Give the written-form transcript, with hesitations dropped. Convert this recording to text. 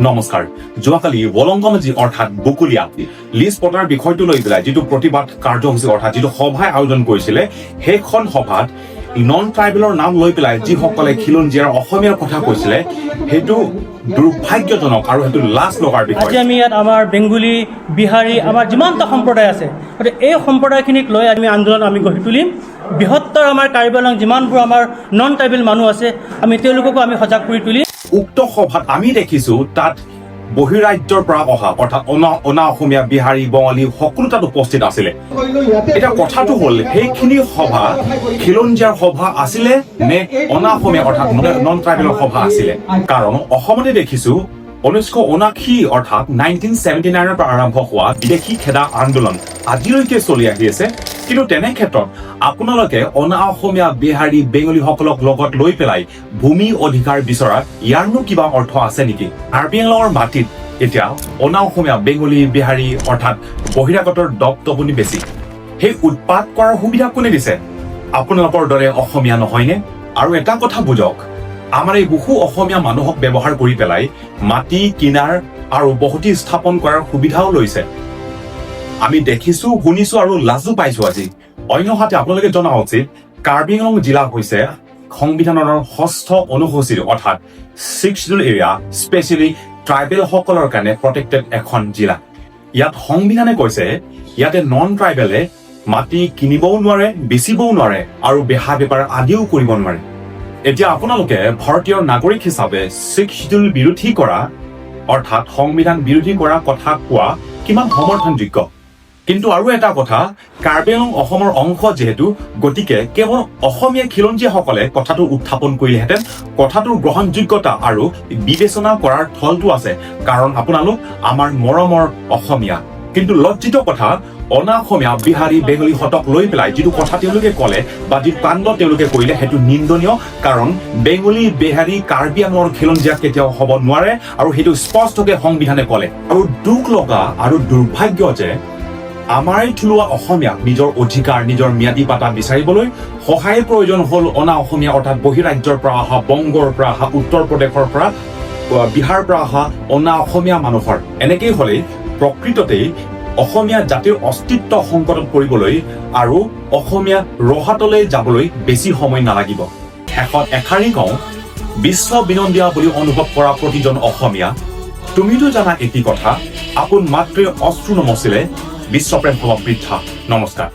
নমস্কাৰ যোৱাকালি বলংগমজি অৰ্থাৎ বকুলীয়া লিজ পটাৰ বিষয়টো লৈ পেলাই যিটো প্ৰতিবাদ কাৰ্যসূচী অৰ্থাৎ যিটো সভাই আয়োজন কৰিছিলে সেইখন সভাত নন ট্ৰাইবেলৰ নাম লৈ পেলাই যিসকলে খিলঞ্জীয়াৰ অসমীয়াৰ কথা কৈছিলে সেইটো দুৰ্ভাগ্যজনক আৰু সেইটো লাজ লগাৰ বিষয়। আজি আমি ইয়াত আমাৰ বেংগলী বিহাৰী আমাৰ যিমানটা সম্প্ৰদায় আছে গতিকে এই সম্প্ৰদায়খিনিক লৈ আমি আন্দোলন আমি গঢ়ি তুলিম। বৃহত্তৰ আমাৰ কাৰ্বি আংলং যিমানবোৰ আমাৰ নন ট্ৰাইবেল মানুহ আছে আমি তেওঁলোককো আমি সজাগ কৰি তুলিম। উক্ত সভাত আমি দেখিছো তাত বহিৰাজ্যৰ পৰা অহা অৰ্থাৎ অনা অসমীয়া বিহাৰী বঙালী সকলো তাত উপস্থিত আছিলে। এতিয়া কথাটো হ'ল সেইখিনি সভা খিলঞ্জীয়াৰ সভা আছিলে নে অনা অসমীয়া অৰ্থাৎ নন ট্ৰাইবেলৰ সভা আছিলে? কাৰণ অসমতে দেখিছো 1979 অৰ্থাৎ 1979 পৰা আৰম্ভ হোৱা বিদেশী খেদা আন্দোলন আজিলৈকে চলি আহি আছে। কিন্তু তেনে ক্ষেত্ৰত আপোনালোকে অনা অসমীয়া বিহাৰী বেংগলী সকলক লগত লৈ পেলাই ভূমি অধিকাৰ বিচৰা ইয়াৰনো কিবা অৰ্থ আছে নেকি? কাৰ্বি আংলঙৰ মাটিত এতিয়া অনা অসমীয়া বেংগলী বিহাৰী অৰ্থাৎ বহিৰাগতৰ দপদপনি বেছি। সেই উৎপাত কৰাৰ সুবিধা কোনে দিছে? আপোনালোকৰ দৰে অসমীয়া নহয়নে? আৰু এটা কথা বুজক, আমাৰ এই বহু অসমীয়া মানুহক ব্যৱহাৰ কৰি পেলাই মাটি কিনাৰ আৰু বসতি স্থাপন কৰাৰ সুবিধাও লৈছে। আমি দেখিছো শুনিছো আৰু লাজো পাইছো। আজি অন্যহাতে আপোনালোকে জনা উচিত কাৰ্বি আংলং জিলা হৈছে সংবিধানৰ 6ষ্ঠ অনুসূচীৰ অৰ্থাৎ 6th schedule area specially tribal সকলৰ কাৰণে প্ৰটেক্টেড এখন জিলা। ইয়াত সংবিধানে কৈছে ইয়াতে নন ট্ৰাইবেলে মাটি কিনিবও নোৱাৰে, বেচিবও নোৱাৰে আৰু বেহা বেপাৰ আদিও কৰিব নোৱাৰে। এতিয়া আপোনালোকে ভাৰতীয় নাগৰিক হিচাপে 6th শিডিউল বিৰোধী কৰা অৰ্থাৎ সংবিধান বিৰোধী কৰা কথা কোৱা কিমান সমৰ্থনযোগ্য? কিন্তু আৰু এটা কথা, কাৰ্বি আংলং অসমৰ অংশ যিহেতু গতিকে কেৱল অসমীয়া খিলঞ্জীয়াসকলে কথাটো উত্থাপন কৰিলেহেঁতেন কথাটোৰ গ্ৰহণযোগ্যতা আৰু বিবেচনা কৰাৰ থলটো আছে। কাৰণ আপোনালোক আমাৰ মৰমৰ অসমীয়া। কিন্তু লজ্জিত কথা, অনা অসমীয়া বিহাৰী বেংগলীহঁতক লৈ পেলাই যিটো কথা তেওঁলোকে ক'লে বা যিটো কাণ্ড তেওঁলোকে কৰিলে সেইটো নিন্দনীয়। কাৰণ বেংগলী বিহাৰী কাৰ্বি আংলঙৰ খিলঞ্জীয়া কেতিয়াও হ'ব নোৱাৰে আৰু সেইটো স্পষ্টকে সংবিধানে ক'লে। আৰু দুখ লগা আৰু দুৰ্ভাগ্য যে আমাৰে থলুৱা অসমীয়াক নিজৰ অধিকাৰ নিজৰ ম্যাদী পাতা বিচাৰিবলৈ সহায়ৰ প্ৰয়োজন হ'ল অনা অসমীয়া অৰ্থাৎ বহিৰাজ্যৰ পৰা অহা, বংগৰ পৰা অহা, উত্তৰ প্ৰদেশৰ পৰা, বিহাৰৰ পৰা অহা অনা অসমীয়া মানুহৰ। এনেকেই হ'লে প্ৰকৃততেই অসমীয়া জাতিৰ অস্তিত্ব সংকটত পৰিবলৈ আৰু অসমীয়া ৰহাতলৈ যাবলৈ বেছি সময় নালাগিব। শেষত এষাৰি কওঁ, বিশ্ব বিনন্দীয়া বুলি অনুভৱ কৰা প্ৰতিজন অসমীয়া, তুমিতো জানা এটি কথা, আপোন মাতৃৰ অশ্ৰু নমচিলে বিশ্বপ্ৰেম হ'ব বৃদ্ধা। নমস্কাৰ।